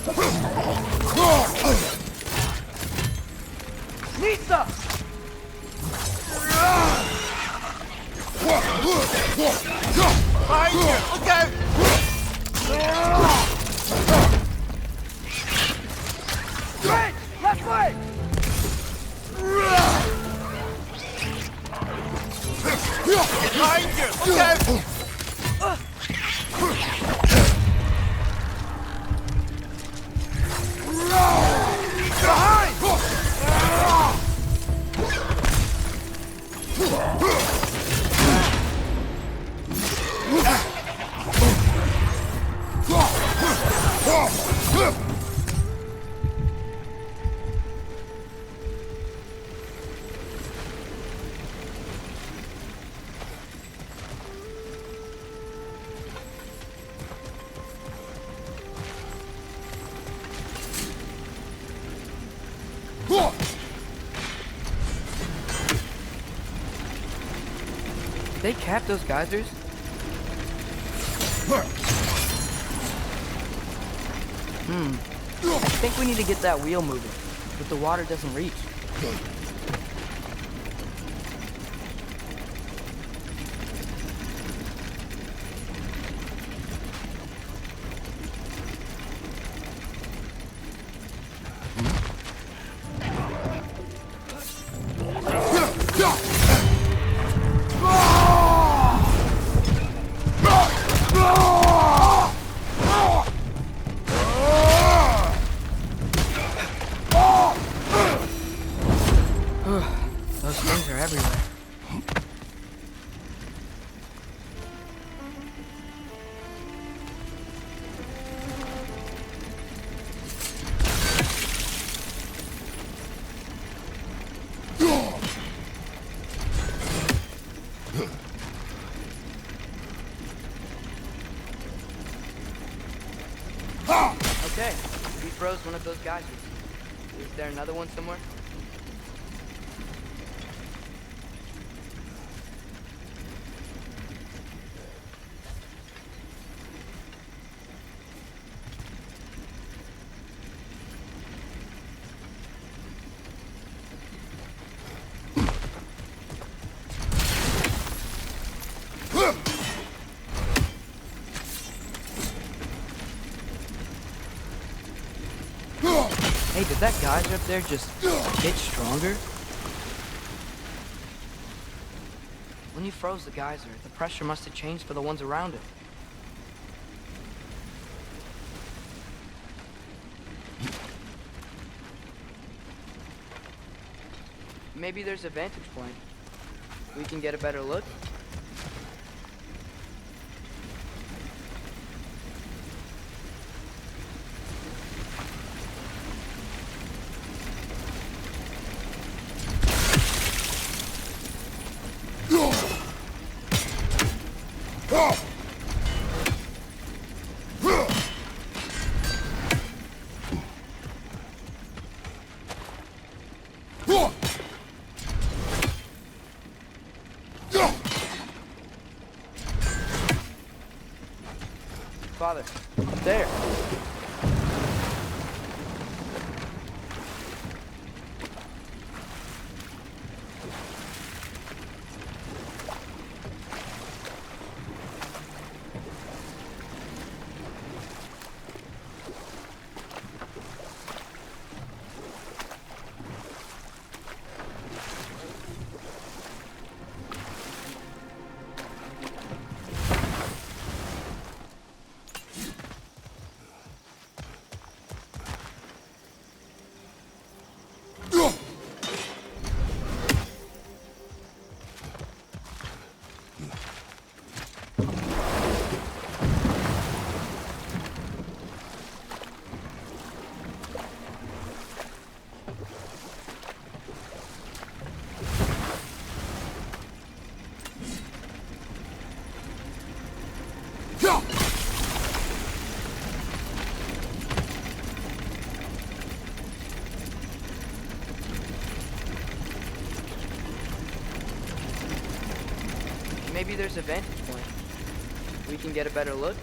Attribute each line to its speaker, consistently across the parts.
Speaker 1: Nisa! Behind you! Look out! Right! Left leg! Behind you! Look out!
Speaker 2: Did they cap those geysers? I think we need to get that wheel moving, but the water doesn't reach. Those things are everywhere. Okay, we froze one of those geysers. Is there another one somewhere? Hey, did that geyser up there just get stronger? When you froze the geyser, the pressure must have changed for the ones around it. Maybe there's a vantage point. We can get a better look. Father, there. Maybe there's a vantage point. We can get a better look.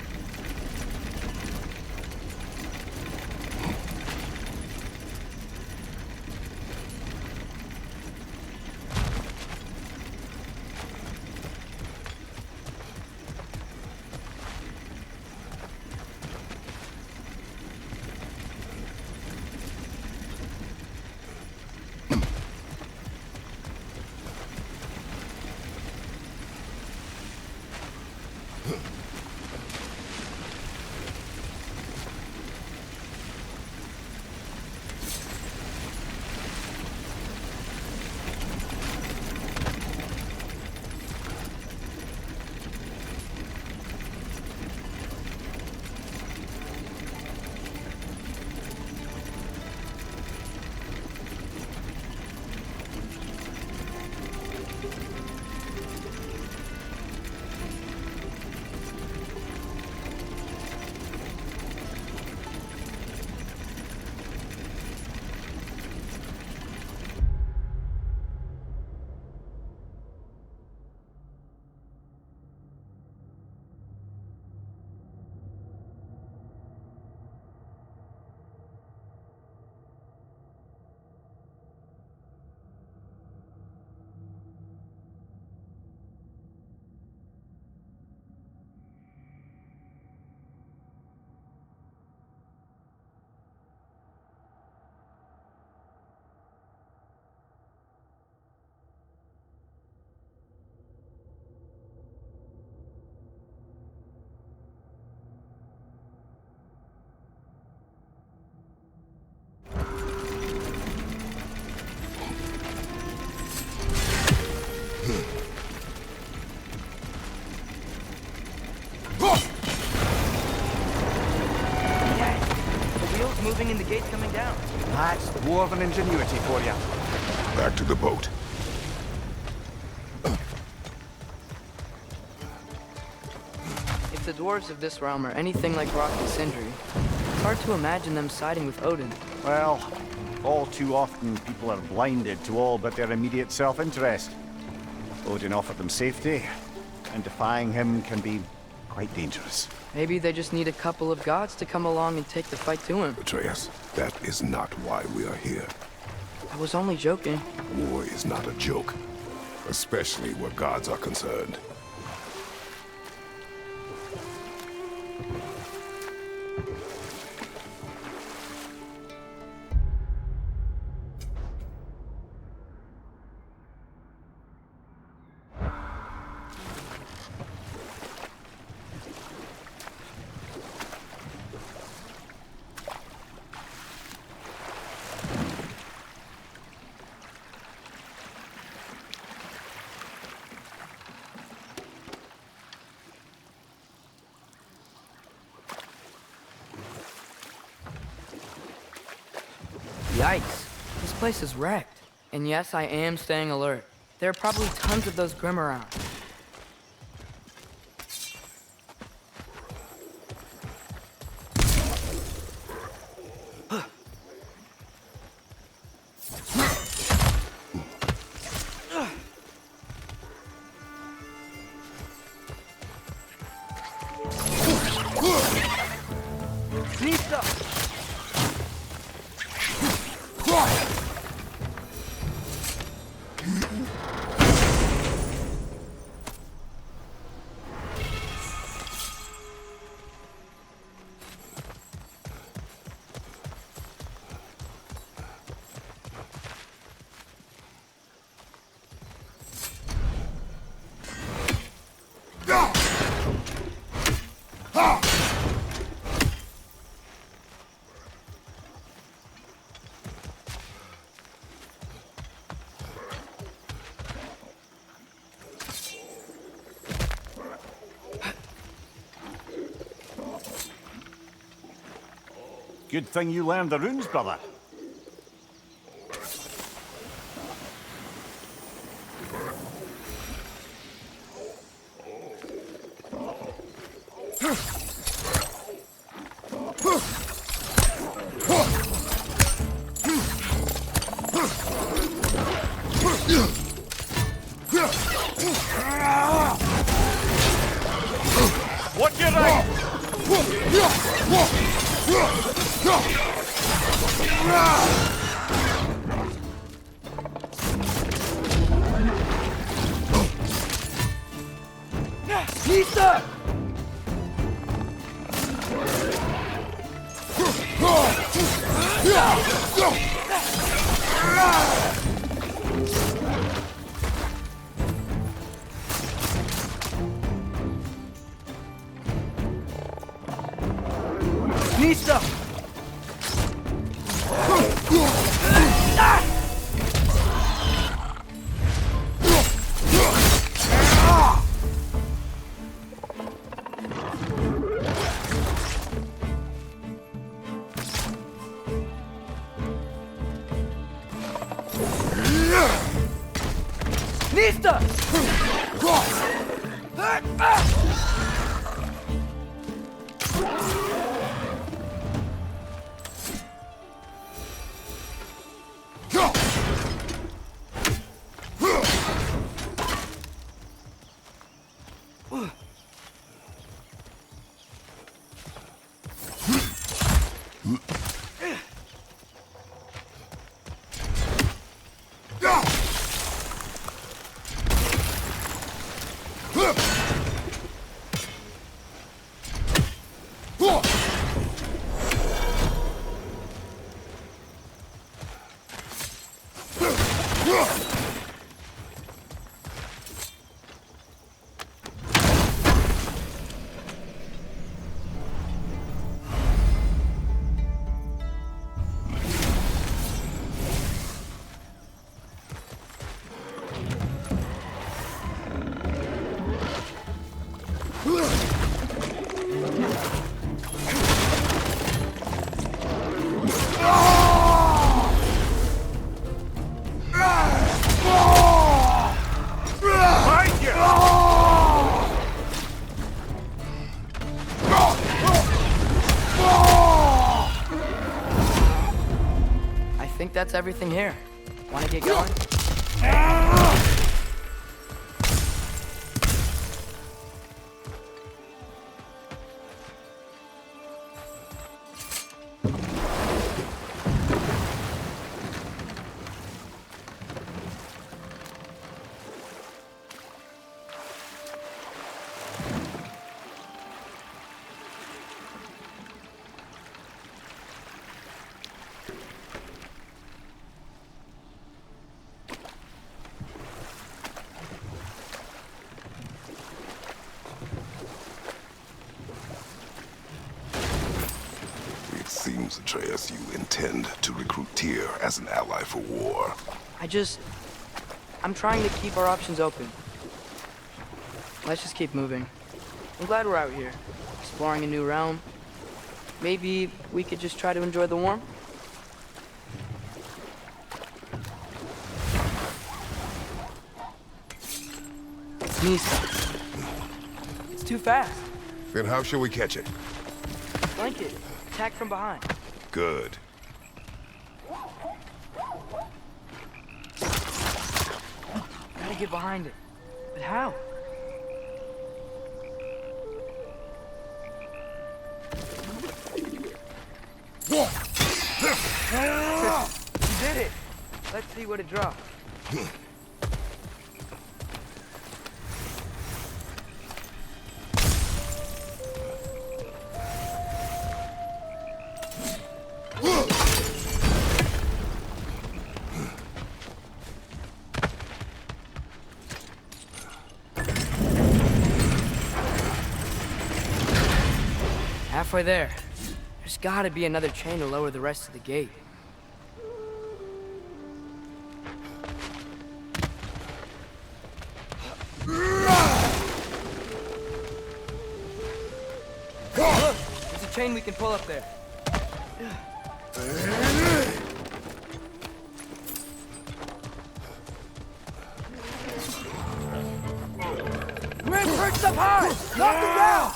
Speaker 2: moving and the gate's coming down.
Speaker 3: That's dwarven ingenuity for you.
Speaker 4: Back to the boat.
Speaker 2: If the dwarves of this realm are anything like Rock and Sindri, it's hard to imagine them siding with Odin.
Speaker 3: Well, all too often people are blinded to all but their immediate self-interest. Odin offered them safety, and defying him can be quite dangerous.
Speaker 2: Maybe they just need a couple of gods to come along and take the fight to him.
Speaker 4: Atreus, that is not why we are here.
Speaker 2: I was only joking.
Speaker 4: War is not a joke, especially where gods are concerned.
Speaker 2: Yikes. This place is wrecked. And yes, I am staying alert. There are probably tons of those Grim around.
Speaker 3: Good thing you learned the runes, brother. Watch your right!
Speaker 1: Nista! Nista! Nista!
Speaker 2: think that's everything here. Wanna get going?
Speaker 4: It seems, Atreus, you intend to recruit Tyr as an ally for war.
Speaker 2: I'm trying to keep our options open. Let's just keep moving. I'm glad we're out here, exploring a new realm. Maybe we could just try to enjoy the warmth? Nisa. It's too fast.
Speaker 4: Then how shall we catch it?
Speaker 2: Flank it. Attack from behind.
Speaker 4: Good.
Speaker 2: Gotta get behind it. But how? You did it! Let's see what it drops. Halfway there. There's gotta be another chain to lower the rest of the gate. Look! There's a chain we can pull up there.
Speaker 1: We're perched up high! Knock them down!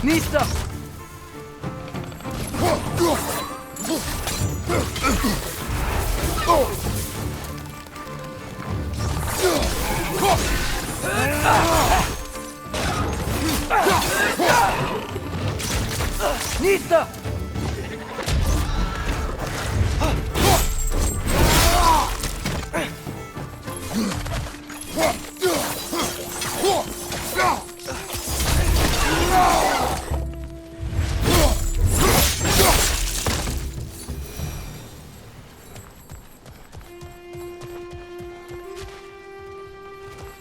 Speaker 1: Nista! Nista!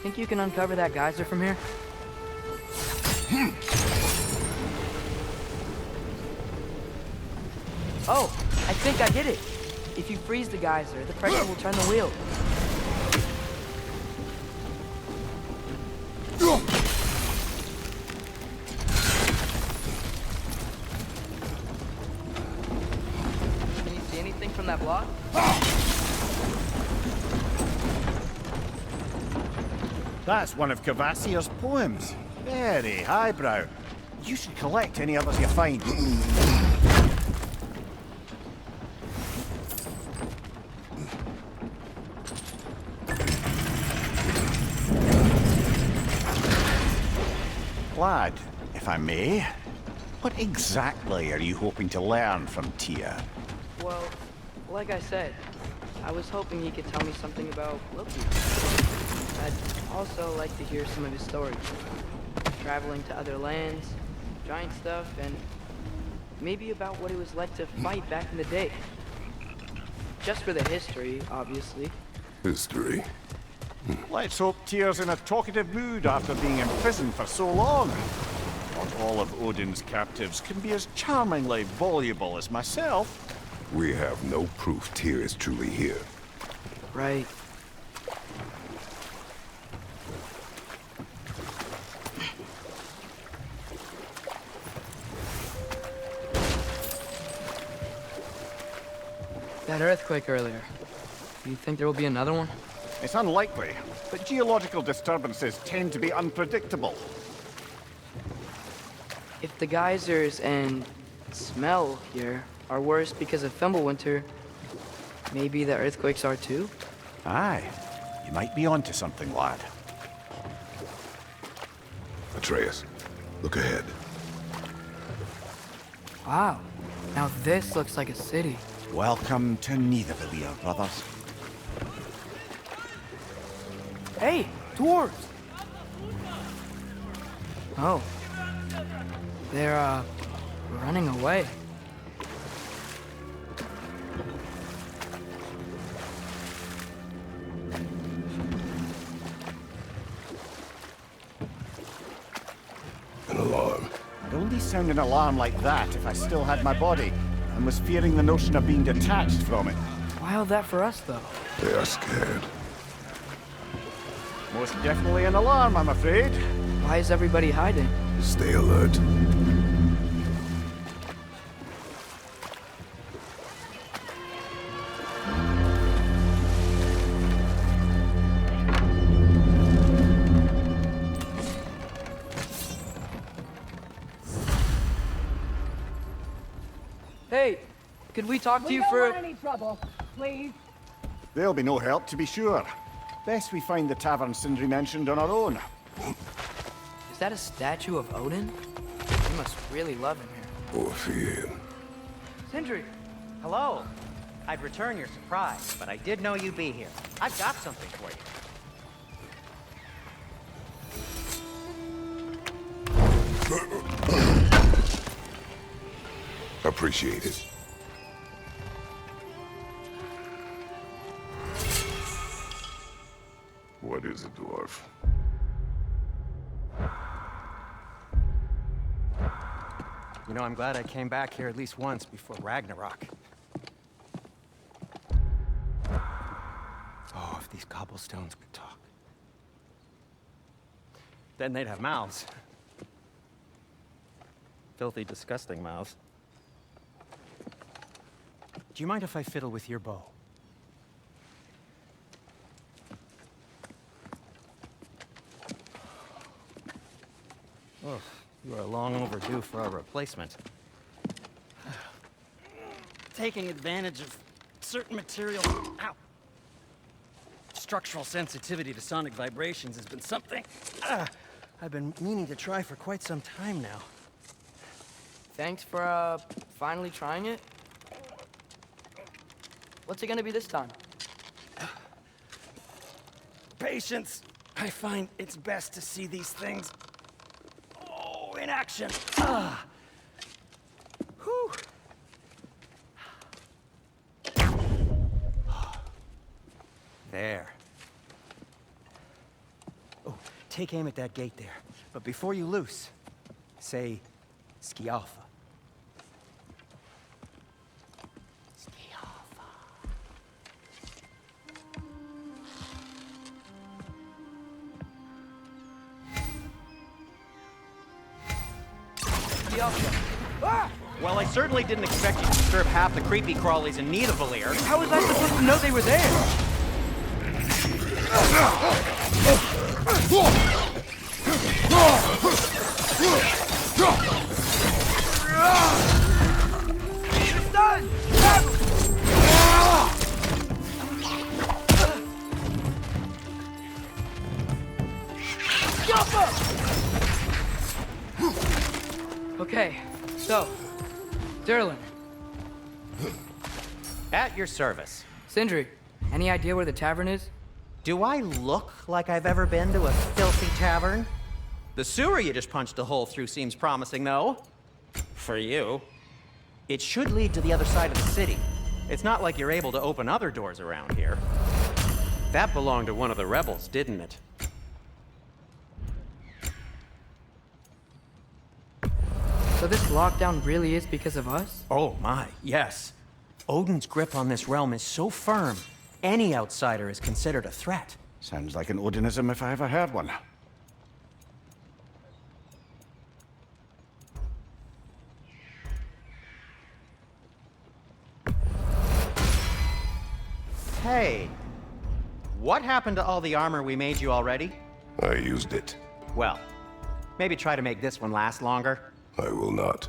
Speaker 2: Think you can uncover that geyser from here? Oh, I think I get it. If you freeze the geyser, the pressure will turn the wheel. Can you see anything from that block?
Speaker 3: That's one of Cavassier's poems. Very highbrow. You should collect any others you find. Lad, if I may, what exactly are you hoping to learn from Tyr?
Speaker 2: Well, like I said, I was hoping he could tell me something about Loki. I'd also like to hear some of his stories. Traveling to other lands, giant stuff, and maybe about what it was like to fight back in the day. Just for the history, obviously.
Speaker 4: History.
Speaker 3: Let's hope Tyr's in a talkative mood after being in prison for so long. Not all of Odin's captives can be as charmingly voluble as myself.
Speaker 4: We have no proof Tyr is truly here.
Speaker 2: Right. That earthquake earlier. Do you think there will be another one?
Speaker 3: It's unlikely, but geological disturbances tend to be unpredictable.
Speaker 2: If the geysers and smell here are worse because of Fimbulwinter, maybe the earthquakes are too?
Speaker 3: Aye, you might be onto something, lad.
Speaker 4: Atreus, look ahead.
Speaker 2: Wow. Now this looks like a city.
Speaker 3: Welcome to Nidavellir, brothers.
Speaker 2: Hey, dwarves! Oh. They're, running away.
Speaker 4: An alarm.
Speaker 3: I'd only sound an alarm like that if I still had my body, and was fearing the notion of being detached from it.
Speaker 2: Wild that for us, though.
Speaker 4: They are scared.
Speaker 3: Most definitely an alarm, I'm afraid.
Speaker 2: Why is everybody hiding?
Speaker 4: Stay alert.
Speaker 2: Hey, could we talk to
Speaker 1: We
Speaker 2: you
Speaker 1: don't
Speaker 2: for...
Speaker 1: want any trouble, please.
Speaker 3: There'll be no help, to be sure. Best we find the tavern Sindri mentioned on our own.
Speaker 2: Is that a statue of Odin? You must really love him here.
Speaker 4: Or fear.
Speaker 2: Sindri!
Speaker 5: Hello. I'd return your surprise, but I did know you'd be here. I've got something for you.
Speaker 4: Appreciate it. What is it, dwarf?
Speaker 5: You know, I'm glad I came back here at least once before Ragnarok. Oh, if these cobblestones could talk. Then they'd have mouths. Filthy, disgusting mouths. Do you mind if I fiddle with your bow? Oh, you are long overdue for a replacement. Taking advantage of certain materials. Ow! Structural sensitivity to sonic vibrations has been something I've been meaning to try for quite some time now.
Speaker 2: Thanks for, finally trying it. What's it gonna be this time?
Speaker 5: Patience. I find it's best to see these things in action. Whew. There. Oh, take aim at that gate there. But before you loose, say Skialfa. Well, I certainly didn't expect you to disturb half the creepy crawlies in Nidavellir.
Speaker 2: How was I supposed to know they were there? It's done! Okay, so, Durlin.
Speaker 5: At your service.
Speaker 2: Sindri, any idea where the tavern is?
Speaker 5: Do I look like I've ever been to a filthy tavern? The sewer you just punched a hole through seems promising, though. For you. It should lead to the other side of the city. It's not like you're able to open other doors around here. That belonged to one of the rebels, didn't it?
Speaker 2: So this lockdown really is because of us?
Speaker 5: Oh my, yes. Odin's grip on this realm is so firm, any outsider is considered a threat.
Speaker 3: Sounds like an Odinism if I ever heard one.
Speaker 5: Hey, what happened to all the armor we made you already?
Speaker 4: I used it.
Speaker 5: Well, maybe try to make this one last longer.
Speaker 4: I will not.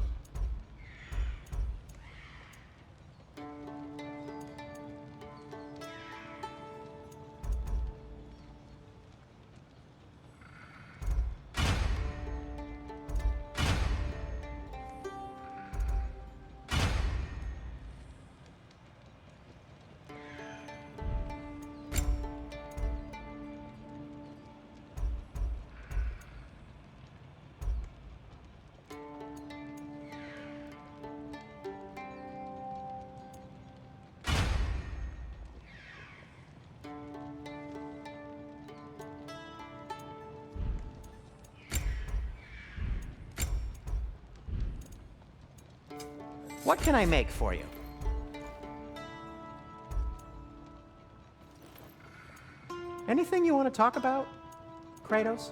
Speaker 5: What can I make for you? Anything you want to talk about, Kratos?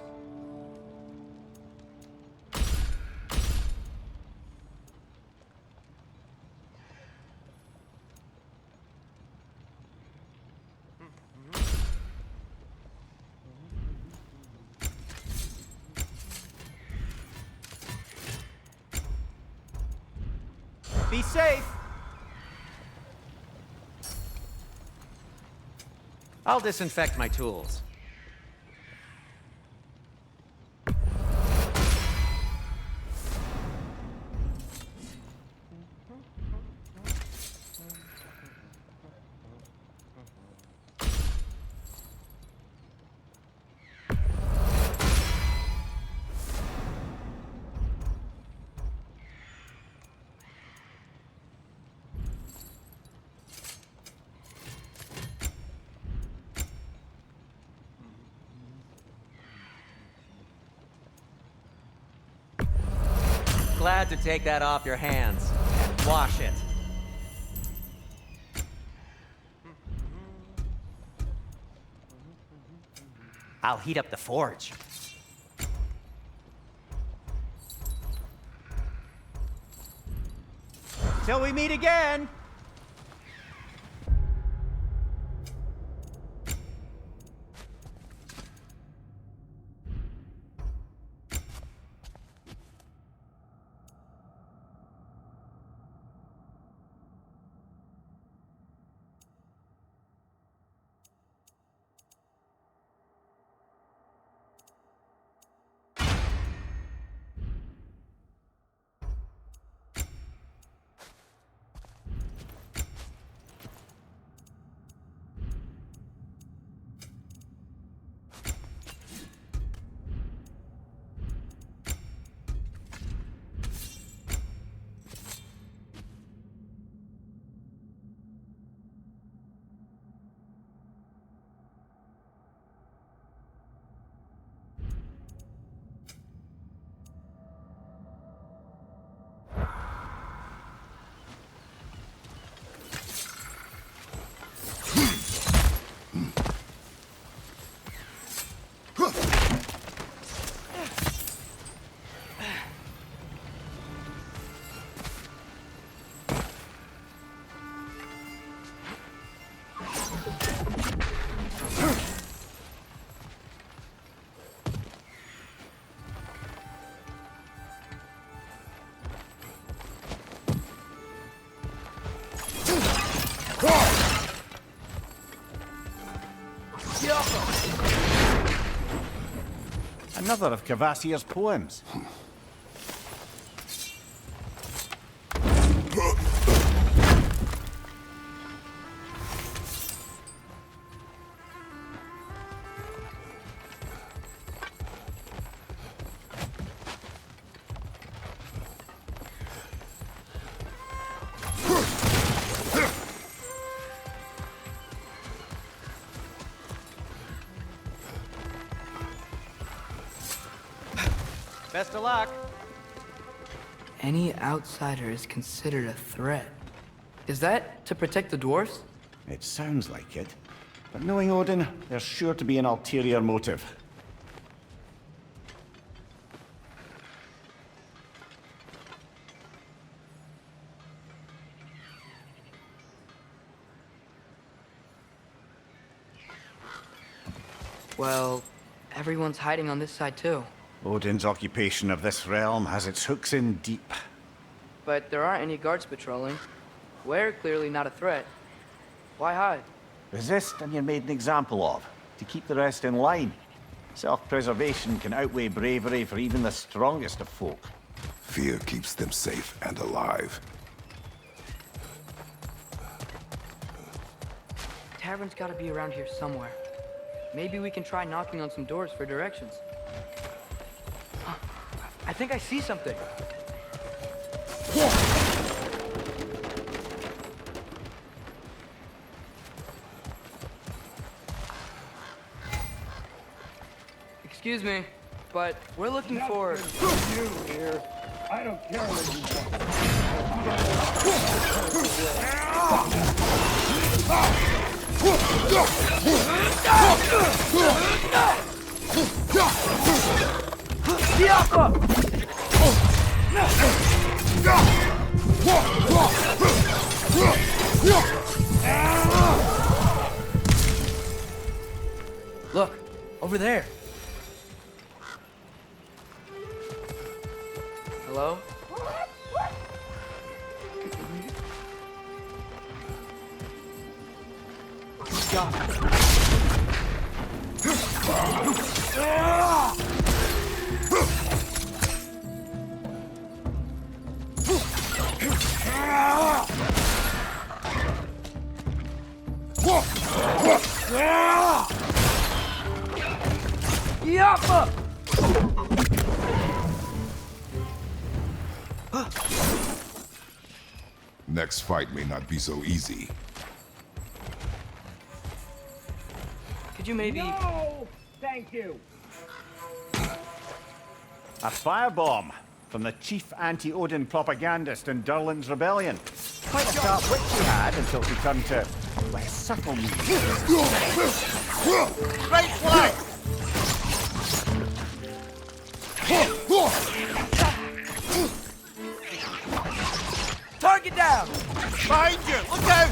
Speaker 5: Be safe! I'll disinfect my tools. Glad to take that off your hands and wash it. I'll heat up the forge. Till we meet again!
Speaker 3: Another of Cavassier's poems.
Speaker 5: Best of luck.
Speaker 2: Any outsider is considered a threat. Is that to protect the dwarves?
Speaker 3: It sounds like it. But knowing Odin, there's sure to be an ulterior motive.
Speaker 2: Well, everyone's hiding on this side too.
Speaker 3: Odin's occupation of this realm has its hooks in deep.
Speaker 2: But there aren't any guards patrolling. We're clearly not a threat. Why hide?
Speaker 3: Resist and you're made an example of, to keep the rest in line. Self-preservation can outweigh bravery for even the strongest of folk.
Speaker 4: Fear keeps them safe and alive.
Speaker 2: Tavern's gotta be around here somewhere. Maybe we can try knocking on some doors for directions. Huh, I think I see something. Excuse me, but we're looking for...
Speaker 1: You here. I don't care what you want.
Speaker 2: Look, over there. Hello? Yappa!
Speaker 4: Next fight may not be so easy.
Speaker 2: Could you maybe...
Speaker 1: No! Thank you.
Speaker 3: A firebomb from the chief anti-Odin propagandist in Durlin's rebellion. Quite a sharp wit she had until she turned to less subtle means.
Speaker 1: Great flag! Target down! Behind you! Look out!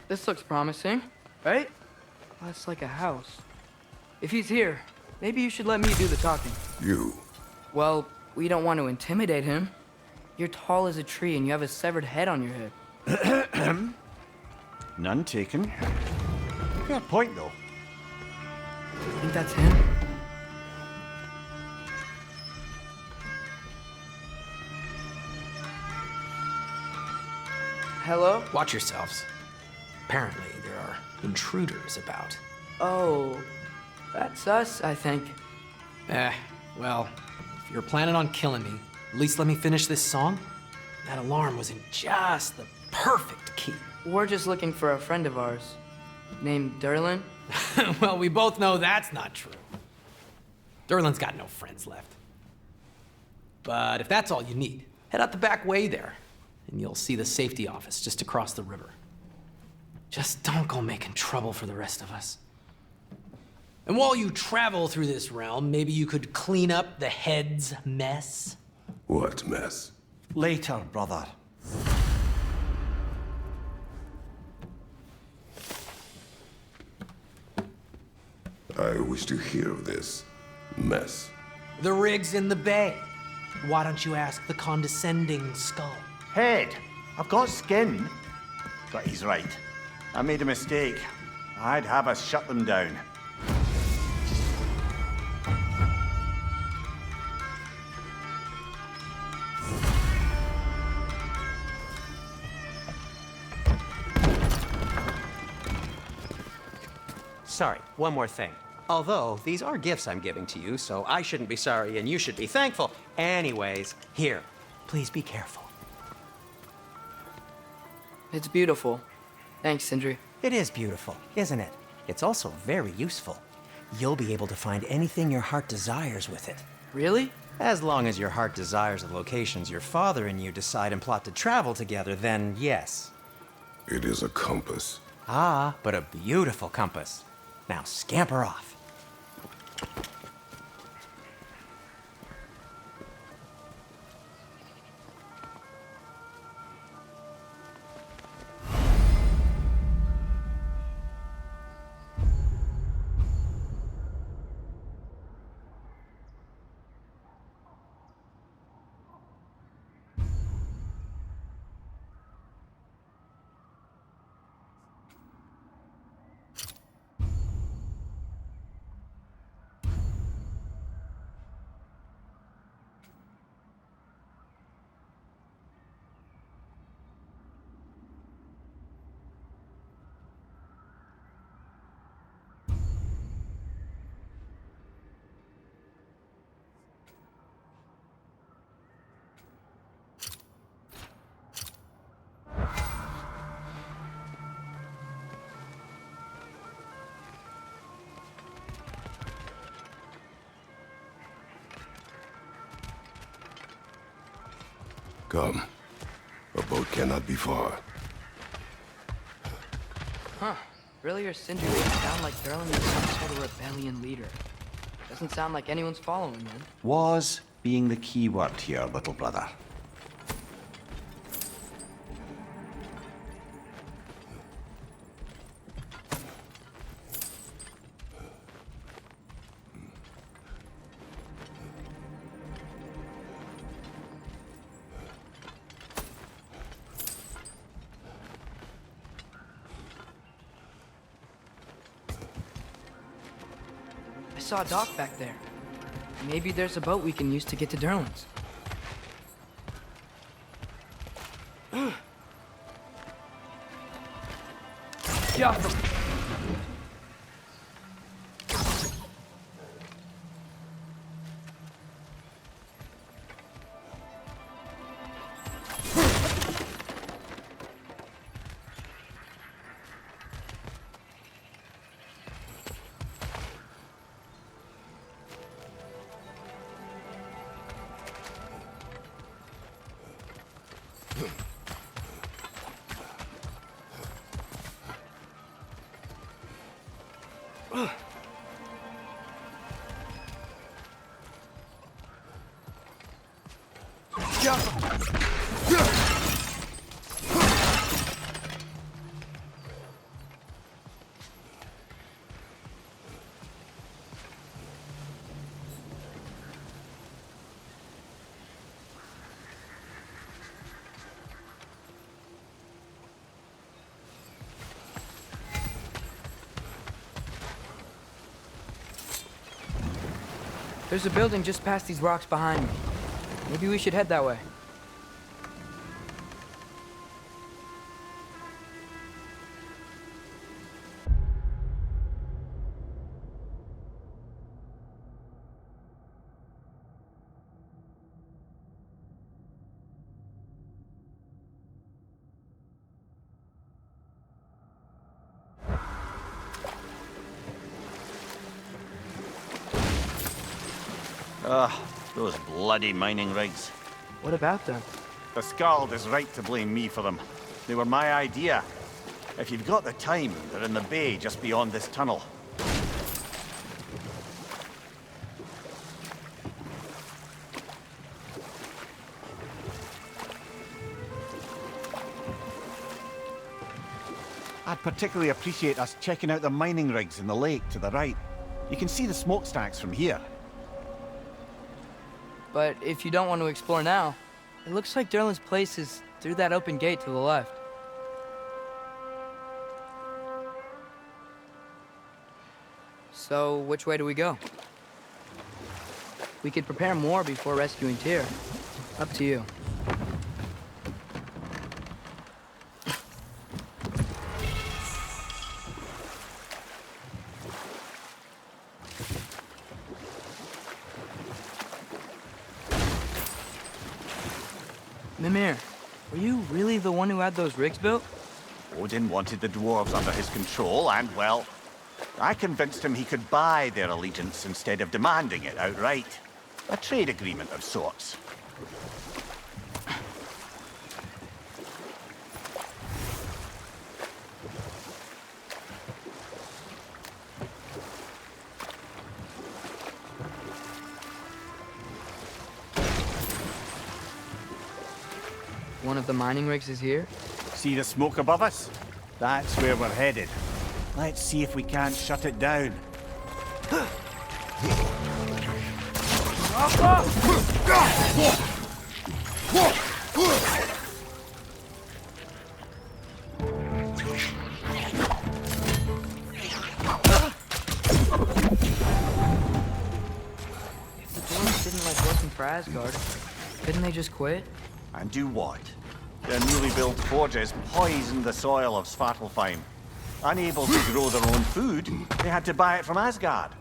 Speaker 2: This looks promising, right? Well, that's like a house. If he's here, maybe you should let me do the talking.
Speaker 4: You.
Speaker 2: Well, we don't want to intimidate him. You're tall as a tree and you have a severed head on your head.
Speaker 3: None taken. Fair point, though.
Speaker 2: You think that's him? Hello?
Speaker 6: Watch yourselves. Apparently, there are intruders about.
Speaker 2: Oh, that's us, I think.
Speaker 6: Well, if you're planning on killing me, at least let me finish this song. That alarm was in just the perfect key.
Speaker 2: We're just looking for a friend of ours named Durlin.
Speaker 6: Well, we both know that's not true. Durlin's got no friends left. But if that's all you need, head out the back way there, and you'll see the safety office just across the river. Just don't go making trouble for the rest of us. And while you travel through this realm, maybe you could clean up the head's mess?
Speaker 4: What mess?
Speaker 3: Later, brother.
Speaker 4: I wish to hear of this mess.
Speaker 6: The rig's in the bay. Why don't you ask the condescending skull?
Speaker 3: Head. I've got skin. But he's right. I made a mistake. I'd have us shut them down.
Speaker 5: Sorry, one more thing. Although, these are gifts I'm giving to you, so I shouldn't be sorry and you should be thankful. Anyways, here, please be careful.
Speaker 2: It's beautiful. Thanks, Sindri.
Speaker 5: It is beautiful, isn't it? It's also very useful. you'll be able to find anything your heart desires with it.
Speaker 2: Really?
Speaker 5: As long as your heart desires the locations your father and you decide and plot to travel together, then yes.
Speaker 4: It is a compass.
Speaker 5: Ah, but a beautiful compass. Now scamper off.
Speaker 4: Come. A boat cannot be far.
Speaker 2: Huh. Really, or Sindri makes it sound like Durlin is some sort of rebellion leader. Doesn't sound like anyone's following him.
Speaker 3: Was being the key word here, little brother.
Speaker 2: I saw a dock back there. Maybe there's a boat we can use to get to Durlin's. Yeah. There's a building just past these rocks behind me. Maybe we should head that way.
Speaker 3: Those bloody mining rigs.
Speaker 2: What about them?
Speaker 3: The Skald is right to blame me for them. They were my idea. If you've got the time, they're in the bay just beyond this tunnel. I'd particularly appreciate us checking out the mining rigs in the lake to the right. You can see the smokestacks from here.
Speaker 2: But if you don't want to explore now, it looks like Durlin's place is through that open gate to the left. So, which way do we go? We could prepare more before rescuing Tyr. Up to you. Mimir, were you really the one who had those rigs built?
Speaker 3: Odin wanted the dwarves under his control, and, well, I convinced him he could buy their allegiance instead of demanding it outright. A trade agreement of sorts.
Speaker 2: One of the mining rigs is here?
Speaker 3: See the smoke above us? That's where we're headed. Let's see if we can't shut it down.
Speaker 2: If the Dwarves didn't like working for Asgard, couldn't they just quit?
Speaker 3: And do what? Their newly built forges poisoned the soil of Svartalfheim. Unable to grow their own food, they had to buy it from Asgard.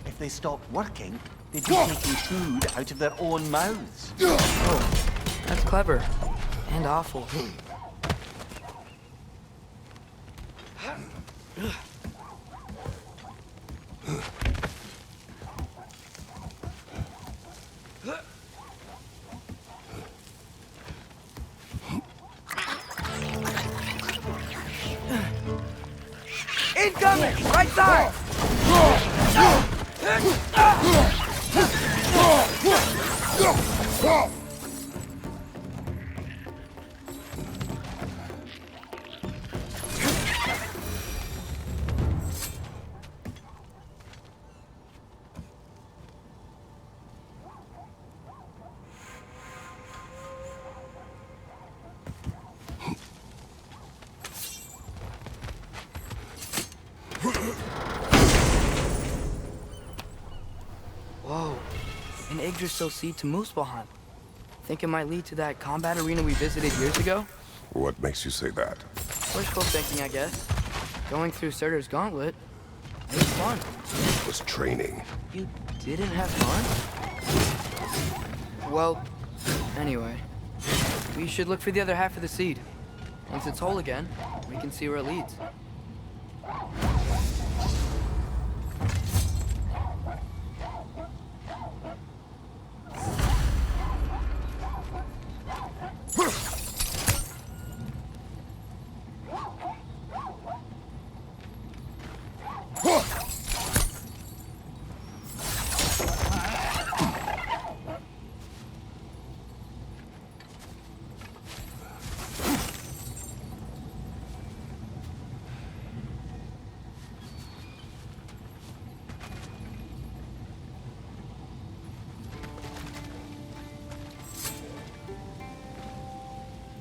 Speaker 3: If they stopped working, they'd be taking food out of their own mouths.
Speaker 2: Oh, that's clever. And awful.
Speaker 1: Incoming! Right side!
Speaker 2: Whoa. An Yggdrasil seed to Muspelheim. Think it might lead to that combat arena we visited years ago?
Speaker 4: What makes you say that?
Speaker 2: Wishful thinking, I guess. Going through Surtur's gauntlet. It was fun.
Speaker 4: It was training.
Speaker 2: You didn't have fun? Well, anyway. We should look for the other half of the seed. Once it's whole again, we can see where it leads.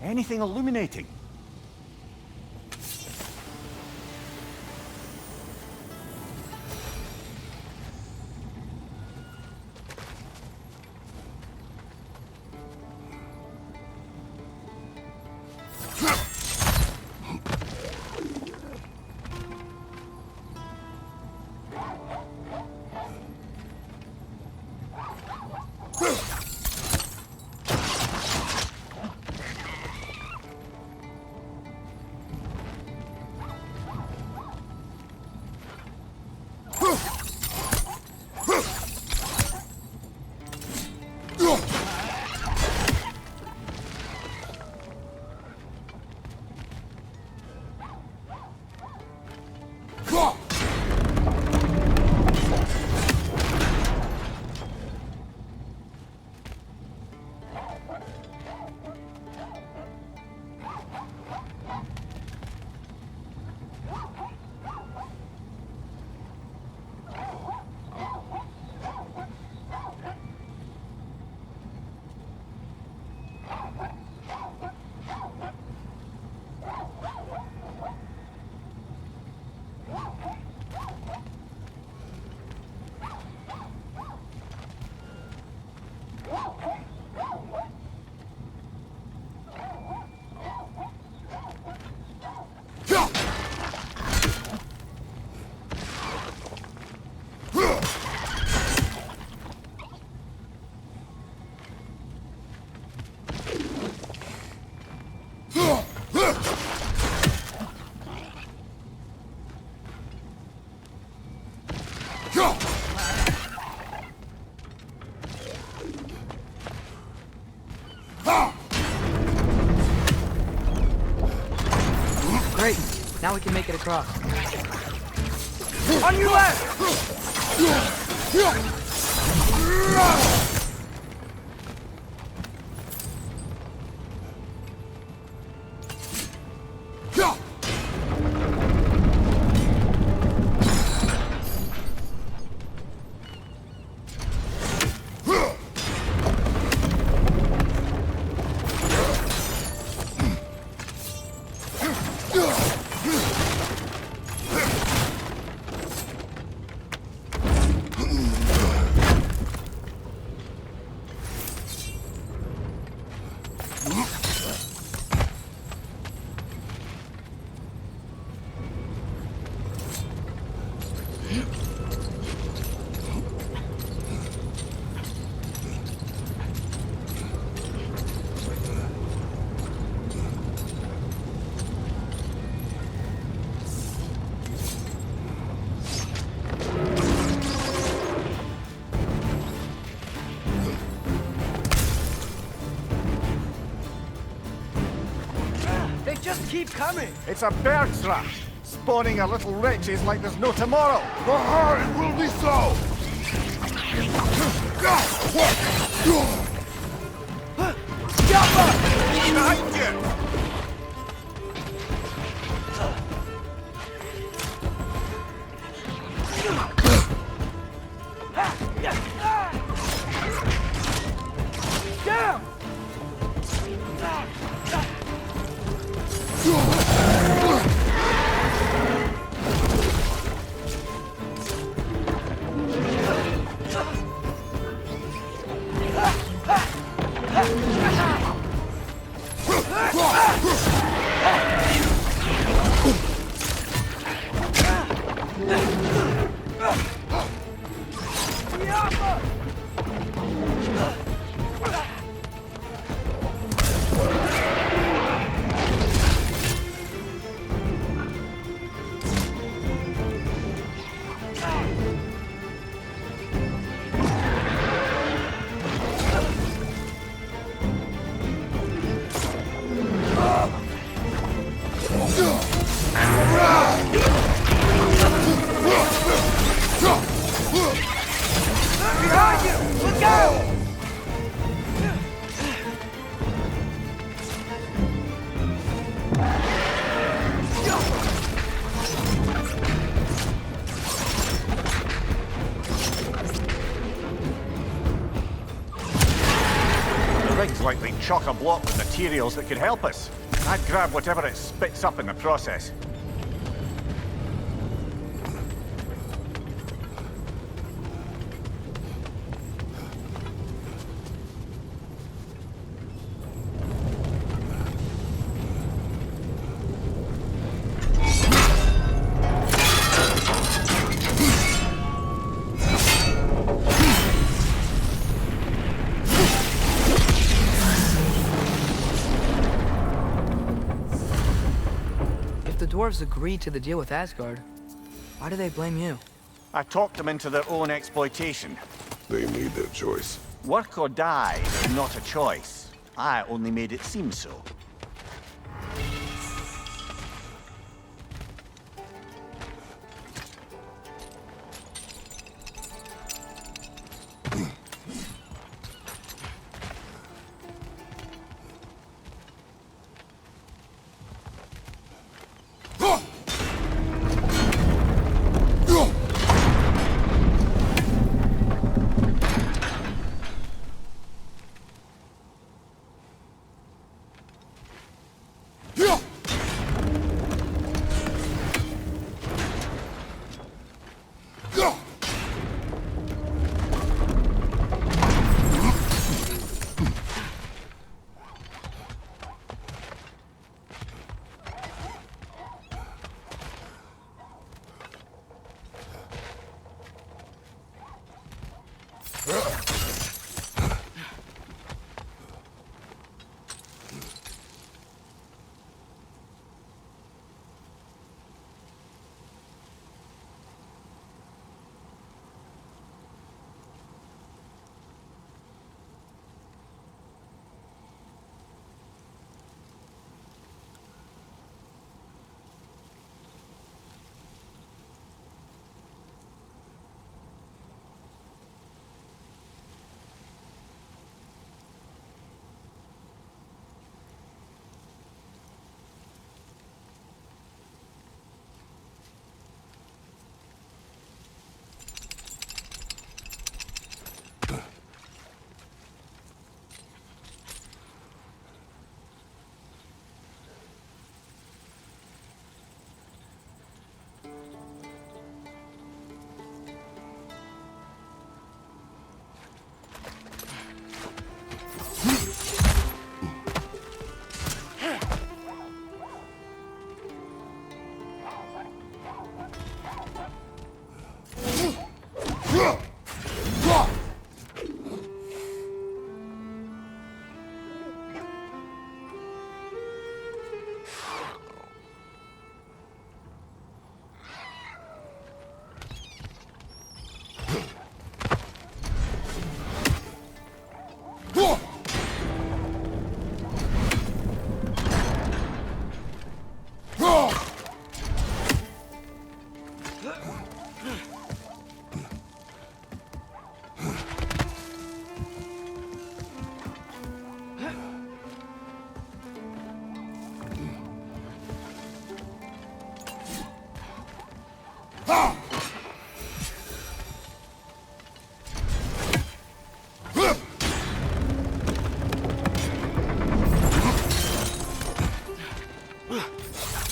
Speaker 3: Anything illuminating?
Speaker 2: Now we can make it across.
Speaker 1: On your left! They just keep coming!
Speaker 3: It's a bird trap, spawning our little wretches like there's no tomorrow.
Speaker 4: For her, it will be so!
Speaker 3: Behind you!
Speaker 1: Down! Behind you! Look out!
Speaker 3: The rig's likely chock-a-block with materials that could help us. I'd grab whatever it spits up in the process.
Speaker 2: The dwarves agreed to the deal with Asgard. Why do they blame you?
Speaker 3: I talked them into their own exploitation.
Speaker 4: They made their choice.
Speaker 3: Work or die is not a choice. I only made it seem so.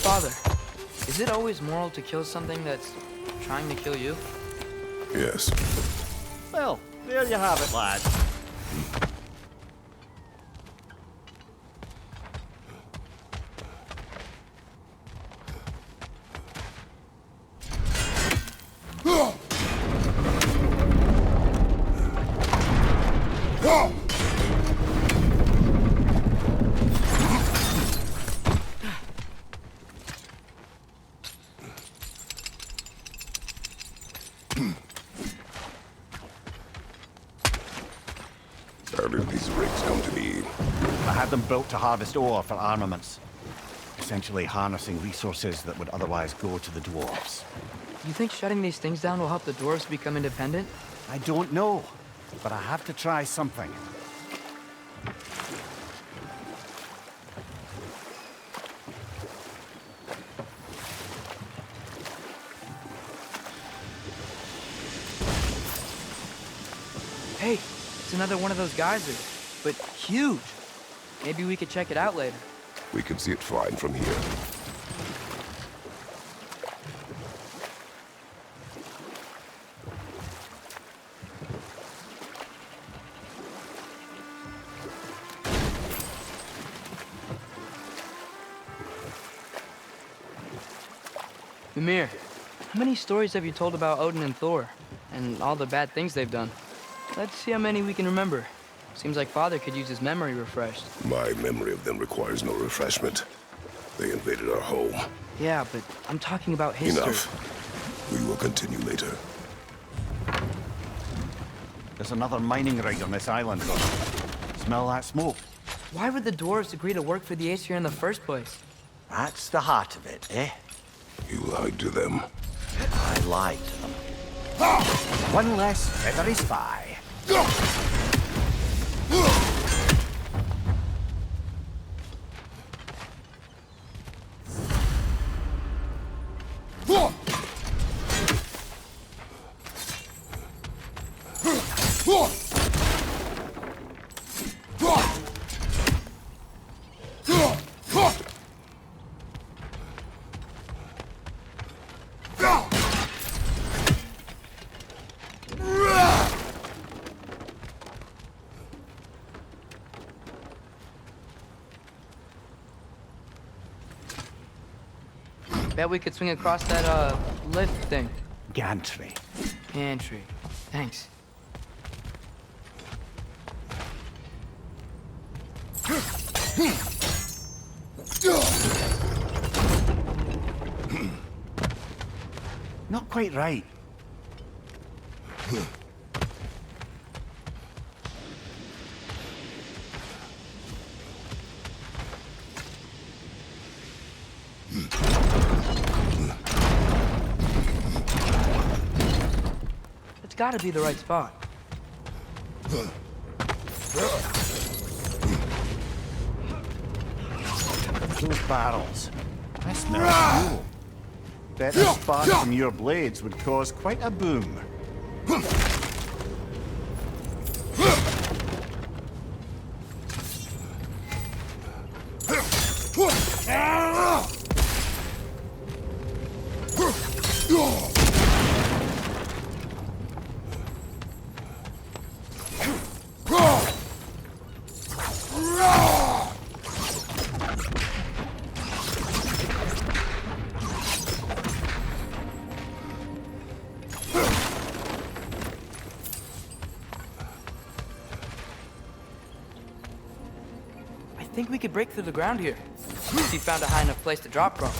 Speaker 2: Father, is it always moral to kill something that's trying to kill you?
Speaker 4: Yes.
Speaker 3: Well, there you have it, lad.
Speaker 4: How did these rigs come to be?
Speaker 3: I had them built to harvest ore for armaments. Essentially harnessing resources that would otherwise go to the dwarves.
Speaker 2: You think shutting these things down will help the dwarves become independent?
Speaker 3: I don't know, but I have to try something.
Speaker 2: Hey, it's another one of those geysers, but huge. Maybe we could check it out later.
Speaker 4: We can see it fine from here.
Speaker 2: Mimir, how many stories have you told about Odin and Thor, and all the bad things they've done? Let's see how many we can remember. Seems like Father could use his memory refreshed.
Speaker 4: My memory of them requires no refreshment. They invaded our home.
Speaker 2: Yeah, but I'm talking about history.
Speaker 4: Enough. We will continue later.
Speaker 3: There's another mining rig on this island, though. Smell that smoke?
Speaker 2: Why would the dwarves agree to work for the Aesir in the first place?
Speaker 3: That's the heart of it, eh?
Speaker 4: You lied to them.
Speaker 3: I lied to them. One less feathery spy.
Speaker 2: Bet we could swing across that, lift thing.
Speaker 3: Gantry.
Speaker 2: Pantry. Thanks.
Speaker 3: Not quite right.
Speaker 2: It's gotta be the right spot.
Speaker 3: Those barrels. I smell fuel. Bet a spark from your blades would cause quite a boom.
Speaker 2: I think we could break through the ground here. If you found a high enough place to drop from.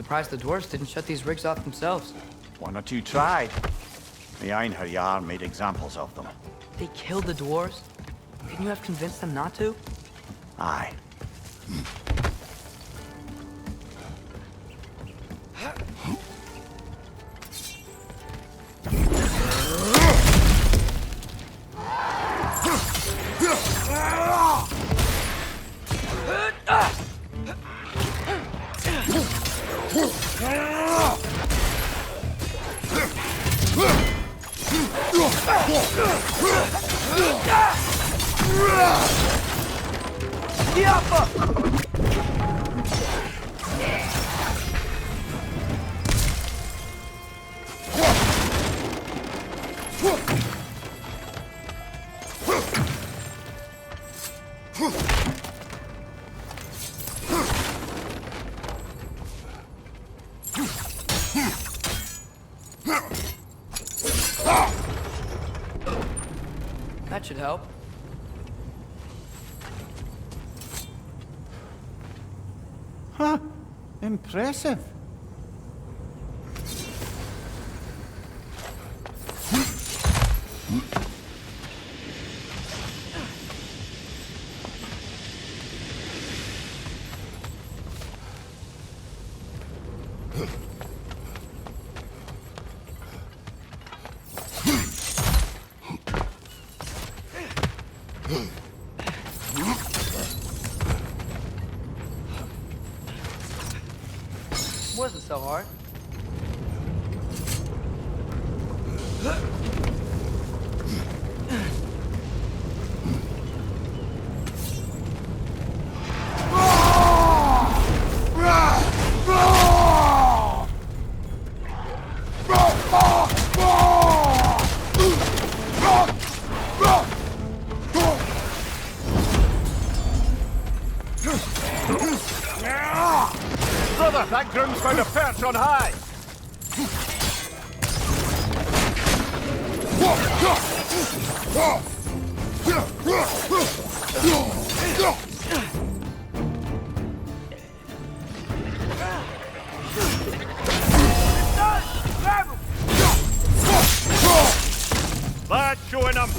Speaker 2: surprised the dwarves didn't shut these rigs off themselves.
Speaker 3: One or two tried. The Einherjar made examples of them.
Speaker 2: They killed the dwarves? Couldn't you have convinced them not to?
Speaker 3: Aye.
Speaker 2: That should help.
Speaker 3: Huh. Impressive.
Speaker 2: Wasn't so hard.
Speaker 3: Brother, that groom's found a perch on high! That's showing him!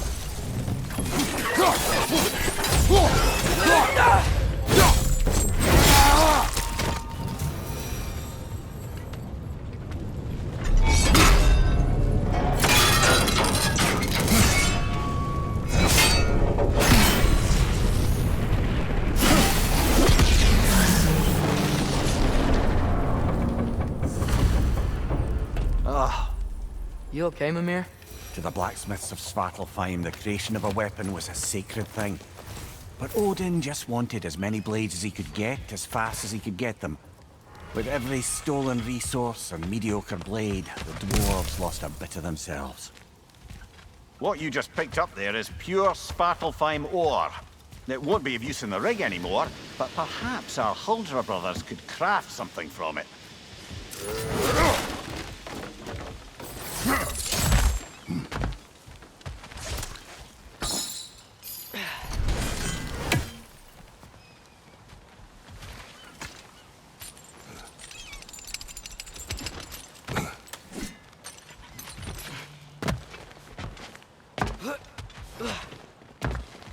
Speaker 2: You okay, Mimir?
Speaker 3: To the blacksmiths of Svartalfheim, the creation of a weapon was a sacred thing. But Odin just wanted as many blades as he could get, as fast as he could get them. With every stolen resource and mediocre blade, the dwarves lost a bit of themselves. What you just picked up there is pure Svartalfheim ore. It won't be of use in the rig anymore, but perhaps our Huldra brothers could craft something from it.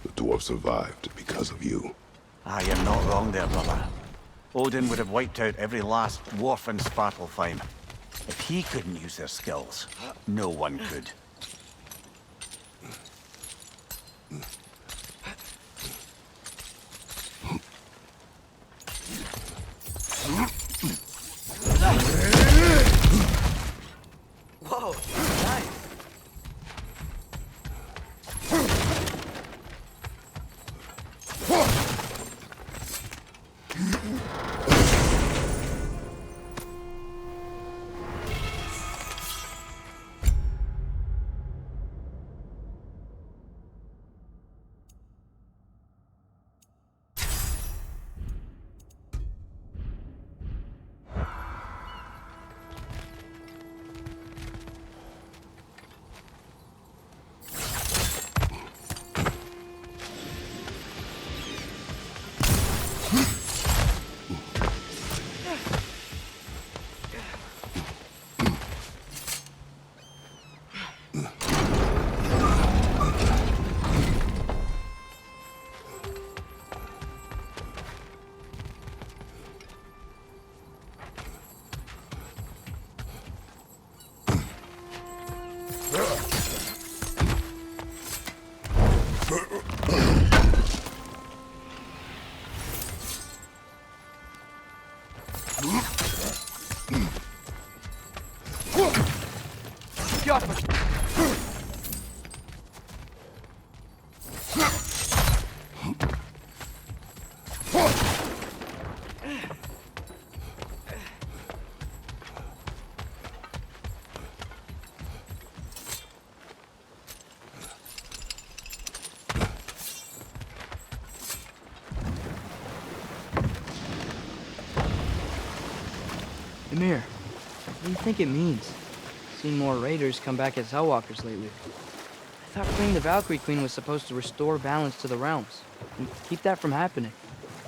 Speaker 4: The dwarf survived because of you.
Speaker 3: Ah, you're not wrong there, brother. Odin would have wiped out every last dwarf in Svartalfheim. If he couldn't use their skills, no one could.
Speaker 2: Whoa, nice. Amir, what do you think it means? Seen more raiders come back as Hellwalkers lately. I thought freeing the Valkyrie Queen was supposed to restore balance to the realms and keep that from happening.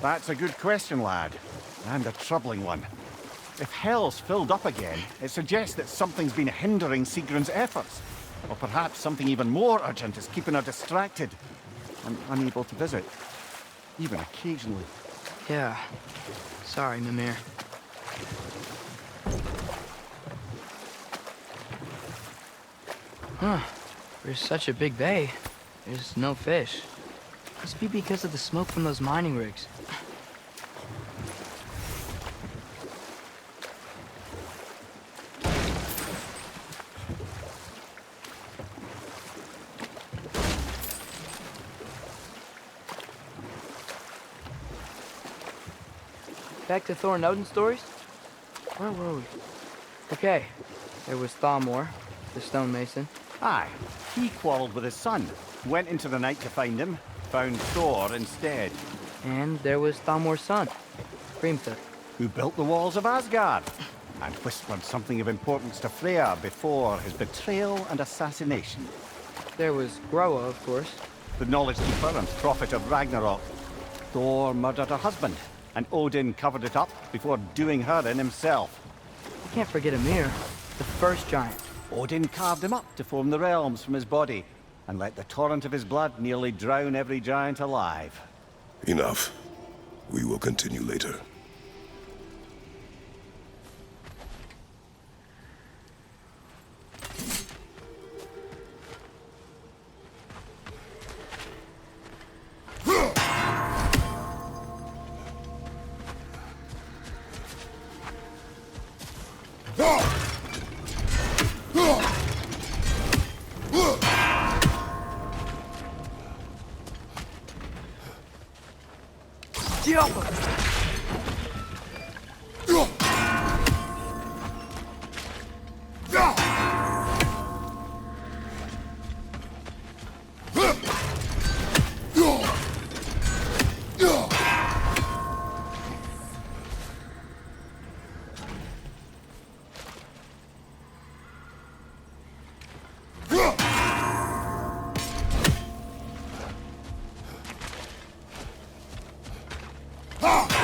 Speaker 3: That's a good question, lad. And a troubling one. If Hell's filled up again, it suggests that something's been hindering Sigrun's efforts. Or perhaps something even more urgent is keeping her distracted and unable to visit. Even occasionally.
Speaker 2: Yeah. Sorry, Mimir. Huh. There's such a big bay. There's no fish. Must be because of the smoke from those mining rigs. Back to Thor and Odin stories? Where were we? Okay, there was Thalmor, the stonemason.
Speaker 3: Aye, he quarreled with his son, went into the night to find him, found Thor instead.
Speaker 2: And there was Thalmor's son, Grimthur.
Speaker 3: Who built the walls of Asgard, and whispered something of importance to Freya before his betrayal and assassination.
Speaker 2: There was Groa, of course.
Speaker 3: The knowledge keeper and prophet of Ragnarok. Thor murdered her husband, and Odin covered it up before doing her in himself.
Speaker 2: You can't forget Ymir, the first giant.
Speaker 3: Odin carved him up to form the realms from his body, and let the torrent of his blood nearly drown every giant alive.
Speaker 4: Enough. We will continue later. Ha!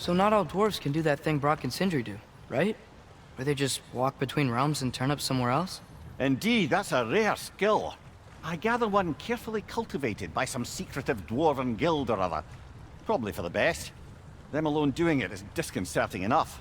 Speaker 2: So not all dwarves can do that thing Brock and Sindri do, right? Where they just walk between realms and turn up somewhere else?
Speaker 3: Indeed, that's a rare skill. I gather one carefully cultivated by some secretive dwarven guild or other. Probably for the best. Them alone doing it is disconcerting enough.